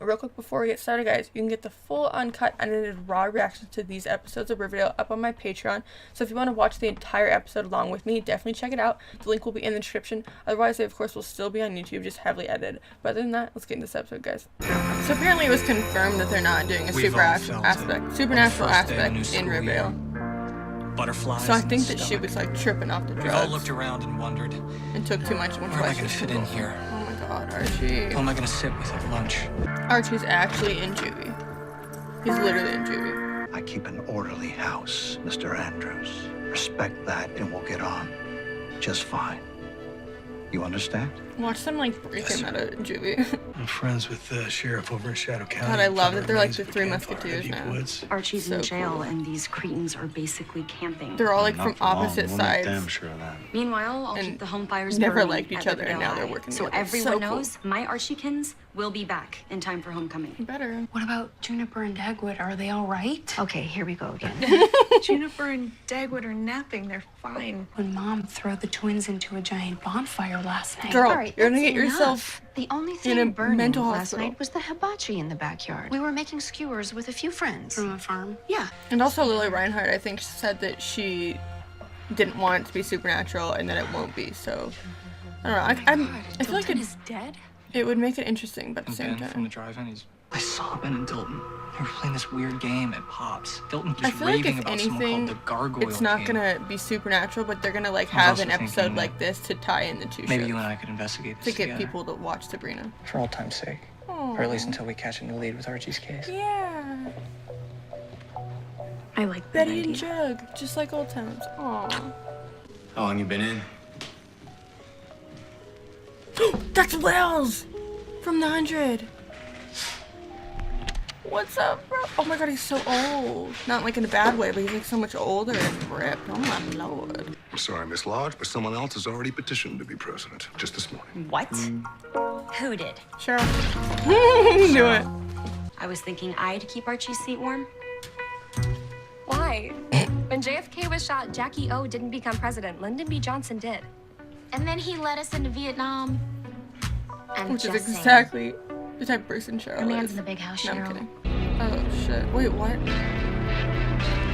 Real quick before we get started, guys, you can get the full uncut, unedited, raw reactions to these episodes of Riverdale up on my Patreon. So if you want to watch the entire episode along with me, definitely check it out. The link will be in the description. Otherwise, they of course will still be on YouTube, just heavily edited. But other than that, let's get into this episode, guys. So apparently it was confirmed that they're not doing a supernatural aspect in Riverdale. Butterflies. So I think that she was like tripping off the drugs. We all looked around and wondered. And took too much. Where am I gonna fit in here? Oh my God, Archie. Who am I gonna sit with at lunch? Archie's actually in Juvie. He's literally in Juvie. I keep an orderly house, Mr. Andrews. Respect that and we'll get on just fine. You understand? Watch them like break him out of Juvie. I'm friends with the sheriff over in Shadow County. God, I love that they're like the Three Musketeers now. Archie's So in jail, cool. and these cretins are basically camping. They're all like from opposite sides. Damn sure of that. Meanwhile, I'll and keep the home fires never burning liked each at other, and Riverdale now they're High. working So together. everyone So cool. knows my Archiekins will be back in time for homecoming. Better. What about Juniper and Dagwood? Are they all right? Okay, here we go again. Juniper and Dagwood are napping. They're fine. When Mom threw the twins into a giant bonfire last night. Girl, All right, you're gonna that's get yourself enough. The only in thing a burning mental last hospital. night was the hibachi in the backyard. We were making skewers with a few friends. From a farm. Yeah. And also Lily Reinhardt, I think, said that she didn't want it to be supernatural and that it won't be. So I don't know. I feel like Dalton is dead? it would make it interesting, but at the same Ben from the time, drive-in, I saw Ben and Dalton. They were playing this weird game at Pops. Dalton I just feel like raving if about someone anything, called the Gargoyle it's not King. gonna be supernatural, but they're gonna like I was have also an episode thinking like this to tie in the two Maybe shows you and I could investigate to this get together. people to watch Sabrina. For all time's sake. Or at least until we catch a new lead with Archie's case. Yeah. I like that Betty and idea. Jug, just like old times. Aw. How long you been in? That's Wells from the 100. What's up, bro? Oh my God, he's so old. Not like in a bad way, but he's like so much older and ripped. Oh my Lord. I'm sorry, Miss Lodge, but someone else has already petitioned to be president just this morning. What? Who did? Cheryl. Knew it. I was thinking I'd keep Archie's seat warm. Why? When JFK was shot, Jackie O didn't become president. Lyndon B. Johnson did. And then he led us into Vietnam. I'm Which is just saying. exactly the type of person Cheryl The man's is. in the big house, No, I'm Cheryl. kidding. Oh shit. Wait, what?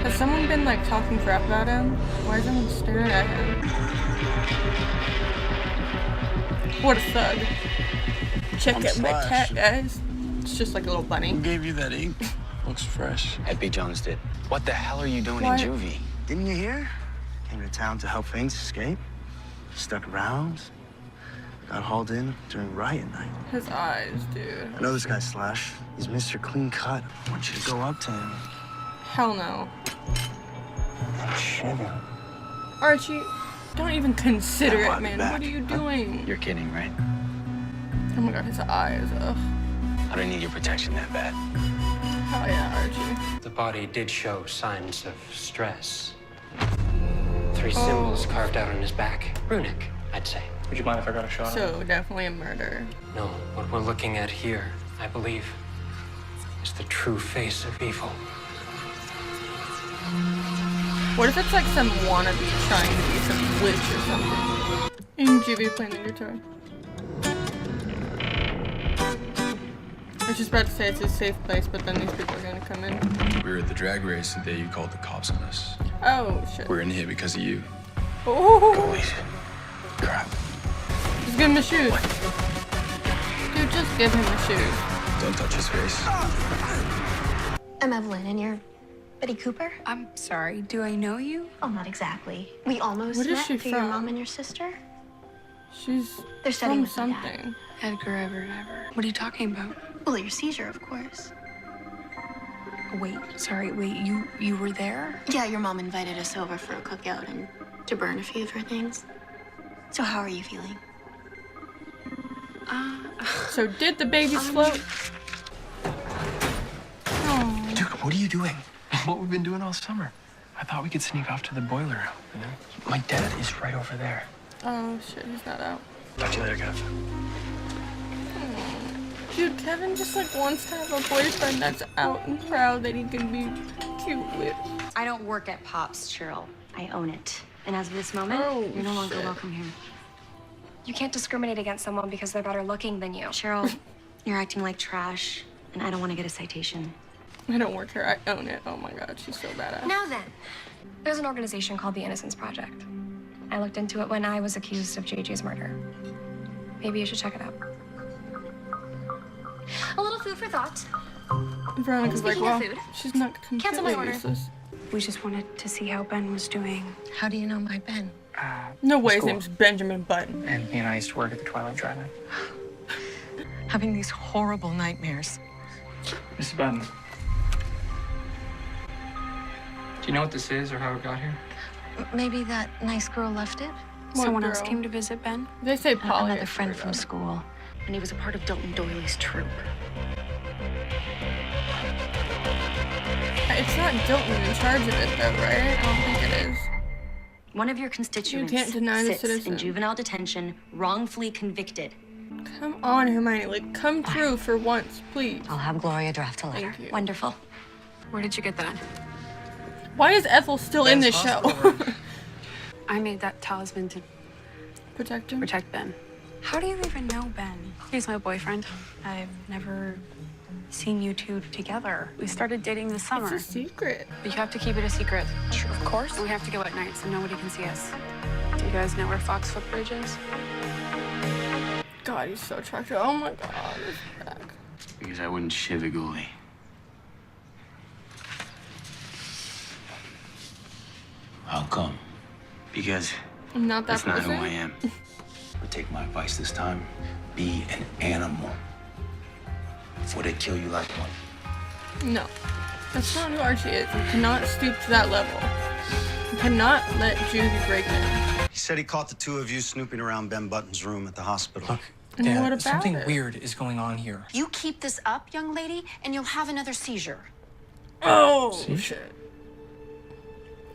Has someone been like talking crap about him? Why is someone staring at him? What a thug. Check I'm out my Slash. cat, guys. It's just like a little bunny. Who gave you that ink? Looks fresh. Ed B. Jones did. What the hell are you doing What? in Juvie? Didn't you hear? Came to town to help things escape. Stuck around. Got hauled in during riot night. His eyes, dude. I know this guy Slash. He's Mr. Clean Cut. I want you to go up to him. Hell no. And sugar. Archie, don't even consider Yeah, it, I'll be man. back. What are you doing? You're kidding, right? Oh my God, his eyes. Ugh. I don't need your protection that bad. Hell yeah, Archie. The body did show signs of stress. 3 symbols carved out on his back. Runic, I'd say. Would you mind if I got a shot? So definitely a murder. No, what we're looking at here, I believe, is the true face of evil. What if it's like some wannabe trying to be some witch or something? And Juvie playing the guitar. I was just about to say it's a safe place, but then these people are gonna come in. We were at the drag race the day you called the cops on us. Oh shit. We're in here because of you. Oh, Holy crap. just give him the shoes. Dude, just give him the shoes. Don't touch his face. I'm Evelyn, and you're Betty Cooper? I'm sorry, do I know you? Oh, not exactly. We almost What is met she through your from? mom and your sister. She's They're studying from with my dad. something. Edgar Everett Ever. What are you talking about? Well, your seizure, of course. Wait, sorry, wait, you were there? Yeah, your mom invited us over for a cookout and to burn a few of her things. So how are you feeling? So did the babies float? Oh. Dude, what are you doing? What we've been doing all summer. I thought we could sneak off to the boiler room. You know? My dad is right over there. Oh shit, he's not out. Talk to you later, Kev. Dude, Kevin just like wants to have a boyfriend that's out and proud that he can be cute with. I don't work at Pops, Cheryl. I own it. And as of this moment, Oh, you're no longer shit. welcome here. You can't discriminate against someone because they're better looking than you. Cheryl, you're acting like trash. and I don't want to get a citation. I don't work here. I own it. Oh my god, she's so badass. Now then, there's an organization called the Innocence Project. I looked into it when I was accused of JJ's murder. Maybe you should check it out. A little food for thought. Veronica's like, Speaking of well, food, she's not cancel my completely order. useless. We just wanted to see how Ben was doing. How do you know my Ben? No way, his school. name's Benjamin Button. And he and I used to work at the Twilight Drive-In. Having these horrible nightmares. Mrs. Button. Do you know what this is or how it got here? Maybe that nice girl left it? What Someone else girl? came to visit Ben. They say Polly. Another friend from school. And he was a part of Dalton Doyley's troupe. It's not Dalton in charge of it, though, right? I don't think it is. One of your constituents You can't deny the sits citizen. in juvenile detention, wrongfully convicted. Come on, Hermione. Like, come through for once, please. I'll have Gloria draft a letter. Thank you. Wonderful. Where did you get that? Why is Ethel still in this show? I made that talisman to Protect him? protect Ben. How do you even know Ben? He's my boyfriend. I've never seen you two together. We started dating this summer. It's a secret. But you have to keep it a secret. Sure, of course. We have to go at night so nobody can see us. Do you guys know where Fox Footbridge is? God, he's so attractive. Oh my god, he's back. Because I wouldn't shiv a ghoulie. How come? Because I'm not that that's not person. who I am. But take my advice this time. Be an animal. Before they kill you like one. No. That's not who Archie is. You cannot stoop to that level. You cannot let Juvie break in. He said he caught the two of you snooping around Ben Button's room at the hospital. Look, And Dad, what about something it? weird is going on here. You keep this up, young lady, and you'll have another seizure. Oh, See? shit.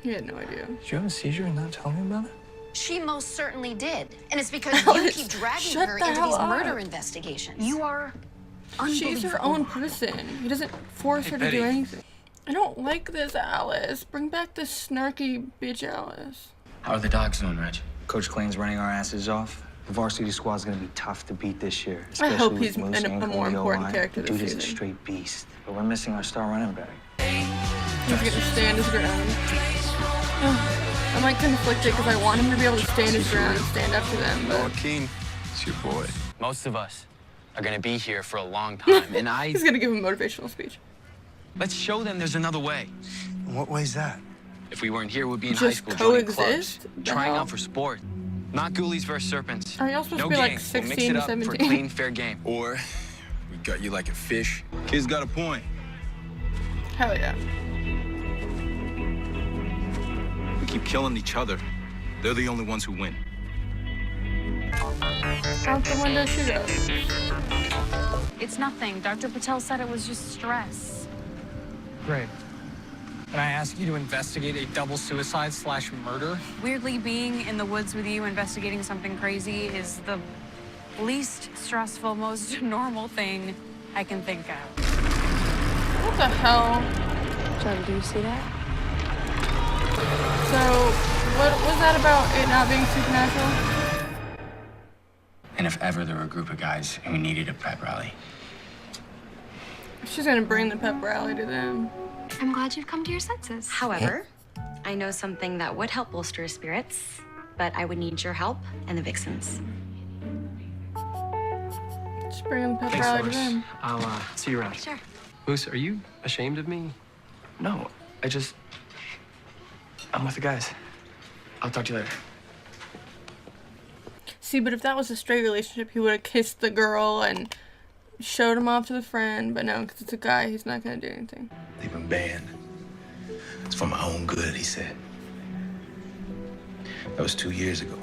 He had no idea. Did you have a seizure and not tell me about it? She most certainly did. And it's because you Alice, keep dragging shut her the into hell these up. murder investigations. You are She's her own person. He doesn't force her to Betty. do anything. I don't like this, Alice. Bring back this snarky bitch, Alice. How are the dogs doing, Reg? Coach Clayton's running our asses off. The varsity squad's gonna be tough to beat this year. I hope especially he's with Moose a and more Cleo important line. character The dude this is a season. straight beast, but we're missing our star running back. He's gonna stand his ground. I'm like conflicted because I want him to be able to stand his ground and stand up to them, but King, it's your boy. Most of us are gonna be here for a long time, and he's gonna give a motivational speech. let's show them there's another way. What way's that? If we weren't here, we'd be in Just high school joining coexist? clubs, The trying hell? out for sport. Not ghoulies versus serpents. Are y'all supposed no to be like gangs. We'll mix 16, it up for a 17? clean, fair game. Or we gut you like a fish. Kid's got a point. Hell yeah. We keep killing each other. They're the only ones who win. Out the window she goes. It's nothing. Dr. Patel said it was just stress. Great. And I ask you to investigate a double suicide/murder? Weirdly, being in the woods with you investigating something crazy is the least stressful, most normal thing I can think of. What the hell? Joe, do you see that? So, what was that about it not being supernatural? And if ever there were a group of guys and we needed a pep rally, She's gonna bring the pep rally to them. I'm glad you've come to your senses. However, I know something that would help bolster his spirits, but I would need your help and the Vixens. Just bring the pep Thanks, rally to Lois. them. I'll see you around. Sure. Moose, are you ashamed of me? No, I'm with the guys. I'll talk to you later. See, but if that was a straight relationship, he would have kissed the girl and showed him off to the friend. But no, because it's a guy, he's not gonna do anything. they've been banned. It's for my own good, he said. That was 2 years ago.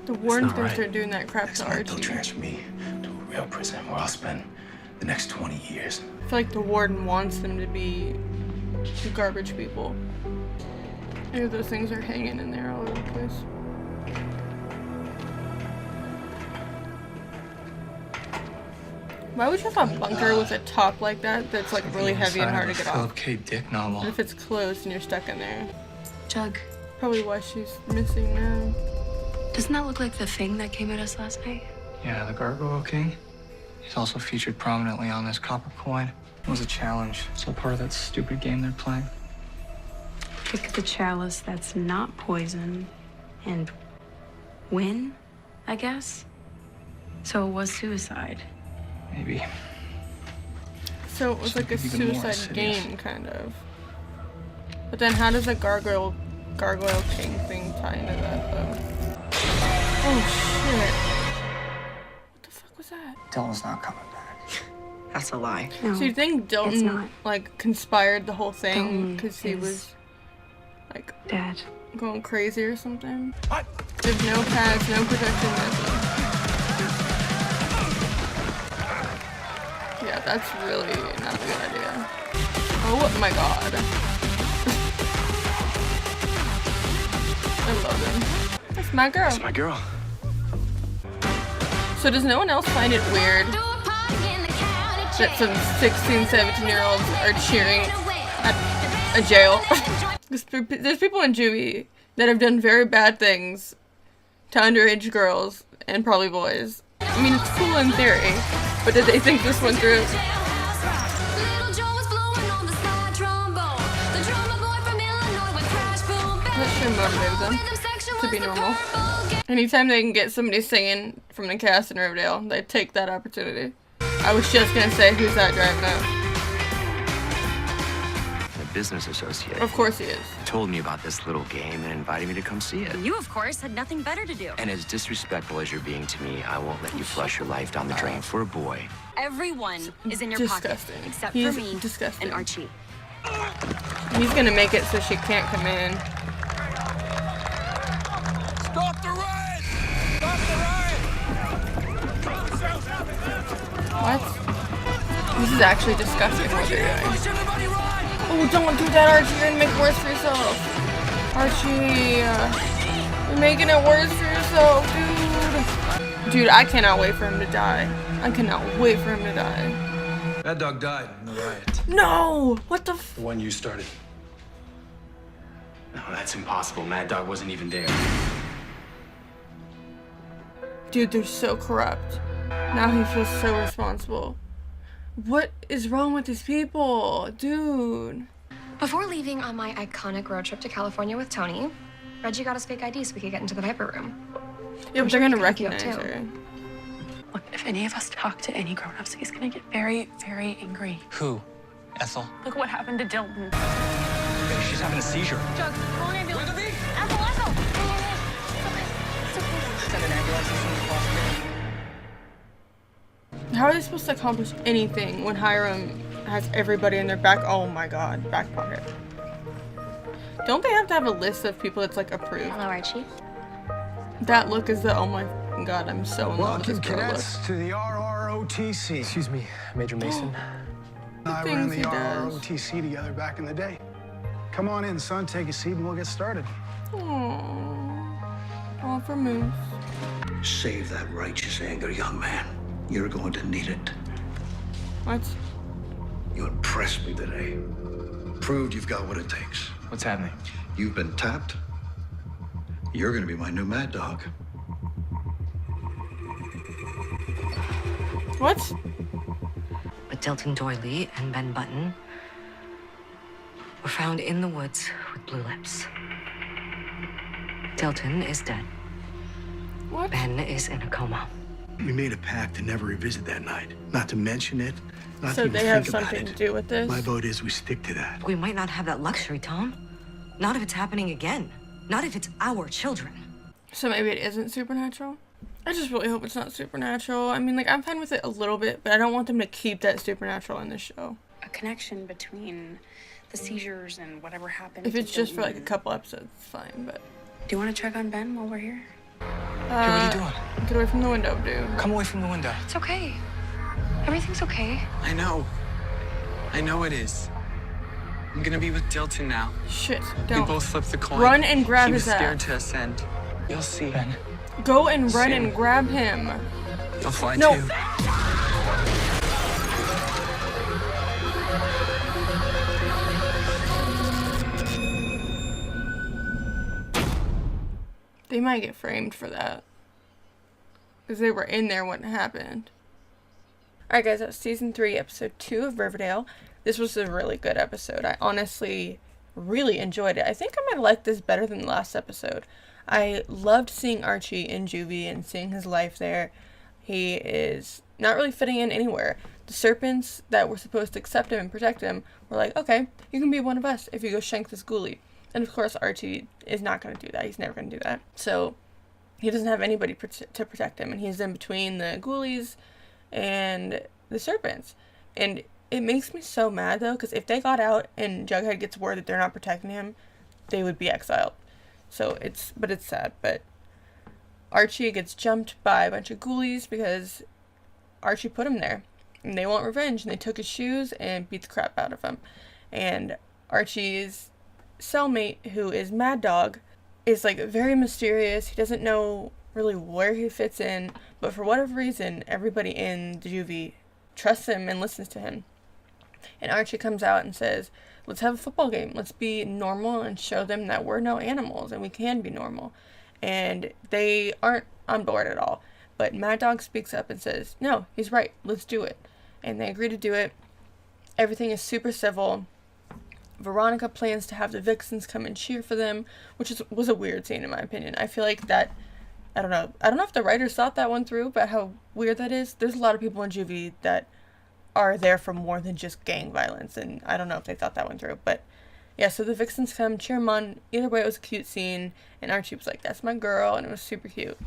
The warden's not gonna right. start doing that crap Next to month, they'll Archie. transfer me to a real prison where I'll spend the next 20 years. I feel like the warden wants them to be garbage people. Maybe those things are hanging in there all over the place. Why would you have a bunker with a top like that that's like really heavy and hard to get off? Philip K. Dick novel. And if it's closed and you're stuck in there, Jug, probably why she's missing now. doesn't that look like the thing that came at us last night? Yeah, the Gargoyle King. He's also featured prominently on this copper coin. It was a challenge. So part of that stupid game they're playing. Pick the chalice that's not poison and win, I guess. So it was suicide. Maybe. So it was like a Even more suicide insidious. game, kind of. But then how does the Gargoyle King thing tie into that, though? Oh, shit. What the fuck was that? Dylan's not coming back. That's a lie. No, So you think it's Dilton, not. like, conspired the whole thing Dilton because he is was, like, dead. going crazy or something? There's no pads, no protection, nothing. Yeah, that's really not a good idea. Oh my god. I love him. That's my girl. That's my girl. So does no one else find it weird that some 16, 17-year-olds are cheering at a jail? There's people in Juvie that have done very bad things to underage girls and probably boys. I mean, it's cool in theory, but did they think this one through? That sure motivated them to be normal. Anytime they can get somebody singing from the cast in Riverdale, they take that opportunity. I was just gonna say, who's that driving up? A business associate. Of course he is. Told me about this little game and invited me to come see it. You, of course, had nothing better to do. And as disrespectful as you're being to me, I won't let you flush your life down the drain for a boy. Everyone is in your Disgusting. pocket, except He's for me disgusting. and Archie. He's gonna make it so she can't come in. Stop the riot! Stop the riot! What? This is actually disgusting what they're doing. Oh, don't do that, Archie. You're gonna make it worse for yourself. Archie, you're making it worse for yourself, dude. Dude, I cannot wait for him to die. I cannot wait for him to die. That dog died in the riot. No! What the The one you started. No, that's impossible. Mad Dog wasn't even there. Dude, they're so corrupt. Now he feels so responsible. What is wrong with these people? Dude. Before leaving on my iconic road trip to California with Tony, Reggie got us fake ID so we could get into the Viper room. Yeah, but they're gonna recognize her. Look, if any of us talk to any grown-ups, he's gonna get very, very angry. Who? Ethel? Look what happened to Dilton. Hey, she's having a seizure. Doug, call an ambulance. Ethel, Ethel! Send an ambulance as soon as possible. How are they supposed to accomplish anything when Hiram has everybody in their back? Oh my god, back pocket. Don't they have to have a list of people that's like approved? Hello, Archie. That look is the, oh my god, I'm so in love with this girl look. Cadets, to the RROTC. Excuse me, Major Mason. I things ran the he does. RROTC together back in the day. Come on in, son. Take a seat and we'll get started. Aww. All for Moose. Save that righteous anger, young man. You're going to need it. What? You impressed me today. Proved you've got what it takes. What's happening? You've been tapped. You're going to be my new mad dog. What? But Dilton Doyley and Ben Button were found in the woods with blue lips. Dilton is dead. What? Ben is in a coma. We made a pact to never revisit that night. Not to mention it, not So to even they have think about something it. to do with this? My vote is we stick to that. We might not have that luxury, Tom. Not if it's happening again. Not if it's our children. So maybe it isn't supernatural? I just really hope it's not supernatural. I mean, like, I'm fine with it a little bit, but I don't want them to keep that supernatural in the show. A connection between the seizures and whatever happened. If it's to just for Dilton. like a couple episodes, it's fine, but... Do you want to check on Ben while we're here? Hey, what are you doing? Get away from the window, dude. Come away from the window. It's okay. Everything's okay. I know. I know it is. I'm gonna be with Dilton now. Shit, We don't. both flipped the coin. Run and grab he was his ass. scared to ascend. You'll see. Ben. Go and run Soon. and grab him. You'll fly No. too. They might get framed for that. Because they were in there when it happened. Alright guys, that's season 3, episode 2 of Riverdale. This was a really good episode. I honestly really enjoyed it. I think I might have liked this better than the last episode. I loved seeing Archie in Juvie and seeing his life there. He is not really fitting in anywhere. The serpents that were supposed to accept him and protect him were like, okay, you can be one of us if you go shank this ghoulie. And of course Archie is not going to do that. He's never going to do that. So he doesn't have anybody to protect him, and he's in between the ghoulies and the serpents. And it makes me so mad though, because if they got out and Jughead gets word that they're not protecting him, they would be exiled. So it's sad. But Archie gets jumped by a bunch of ghoulies because Archie put him there, and they want revenge, and they took his shoes and beat the crap out of him. And Archie's cellmate, who is Mad Dog, is like very mysterious. He doesn't know really where he fits in, but for whatever reason, everybody in the Juvie trusts him and listens to him. And Archie comes out and says, let's have a football game. Let's be normal and show them that we're no animals and we can be normal. And they aren't on board at all. But Mad Dog speaks up and says, no, he's right, let's do it. And they agree to do it. Everything is super civil. Veronica plans to have the Vixens come and cheer for them, which was a weird scene in my opinion. I feel like that, I don't know if the writers thought that one through, but how weird that is. There's a lot of people in Juvie that are there for more than just gang violence, and I don't know if they thought that one through. But yeah, so the Vixens come, cheer him on. Either way, it was a cute scene, and Archie was like, that's my girl, and it was super cute.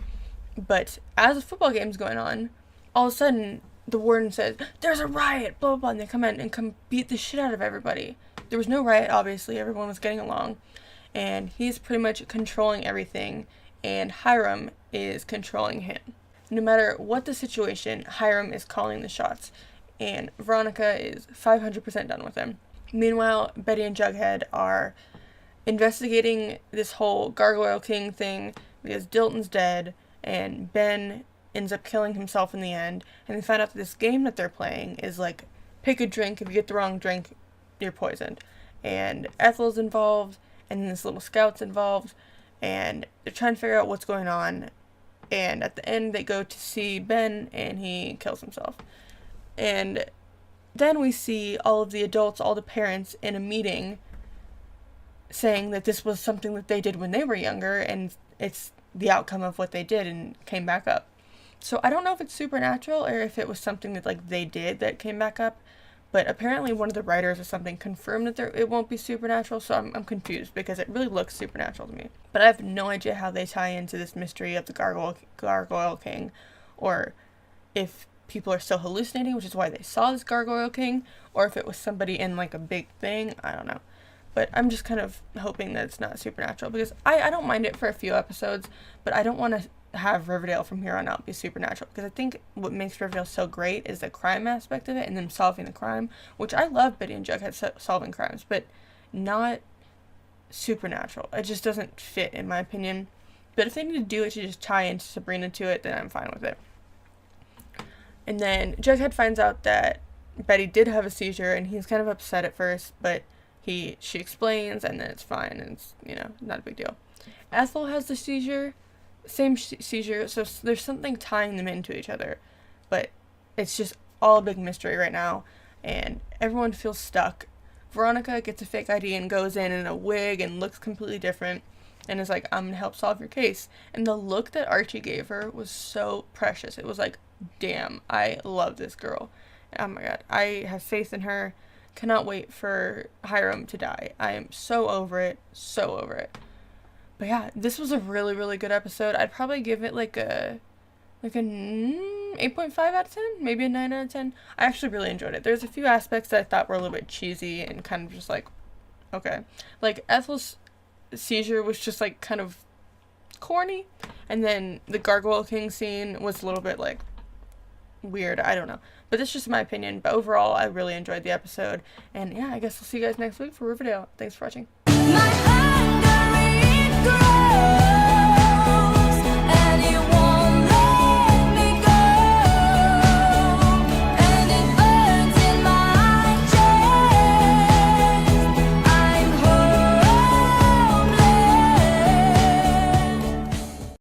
But as the football game's going on, all of a sudden, the warden says, there's a riot, blah, blah, blah, and they come in and come beat the shit out of everybody. There was no riot, obviously, everyone was getting along, and he's pretty much controlling everything, and Hiram is controlling him. No matter what the situation, Hiram is calling the shots, and Veronica is 500% done with him. Meanwhile, Betty and Jughead are investigating this whole Gargoyle King thing because Dilton's dead, and Ben ends up killing himself in the end, and they find out that this game that they're playing is like, pick a drink, if you get the wrong drink, you're poisoned. And Ethel's involved, and this little scout's involved, and they're trying to figure out what's going on. And at the end, they go to see Ben, and he kills himself. And then we see all of the adults, all the parents, in a meeting saying that this was something that they did when they were younger, and it's the outcome of what they did and came back up. So I don't know if it's supernatural or if it was something that like they did that came back up. But apparently one of the writers or something confirmed that it won't be supernatural, so I'm confused because it really looks supernatural to me. But I have no idea how they tie into this mystery of the Gargoyle King, or if people are still hallucinating, which is why they saw this Gargoyle King, or if it was somebody in like a big thing, I don't know. But I'm just kind of hoping that it's not supernatural, because I don't mind it for a few episodes, but I don't want to have Riverdale from here on out be supernatural, because I think what makes Riverdale so great is the crime aspect of it and them solving the crime, which I love Betty and Jughead solving crimes, but not supernatural. It just doesn't fit in my opinion. But if they need to do it to just tie into Sabrina to it, then I'm fine with it. And then Jughead finds out that Betty did have a seizure, and he's kind of upset at first, but she explains, and then it's fine, and it's, not a big deal. Ethel has the seizure, same seizure, so there's something tying them into each other, but it's just all a big mystery right now, and everyone feels stuck. Veronica gets a fake ID and goes in a wig and looks completely different, and is like, I'm gonna help solve your case. And the look that Archie gave her was so precious. It was like, damn, I love this girl. Oh my god, I have faith in her. Cannot wait for Hiram to die. I am so over it. But yeah, this was a really, really good episode. I'd probably give it like a 8.5 out of 10, maybe a 9 out of 10. I actually really enjoyed it. There's a few aspects that I thought were a little bit cheesy and kind of just like, okay. Like Ethel's seizure was just like kind of corny, and then the Gargoyle King scene was a little bit like weird. I don't know. But that's just my opinion. But overall, I really enjoyed the episode. And yeah, I guess I'll see you guys next week for Riverdale. Thanks for watching.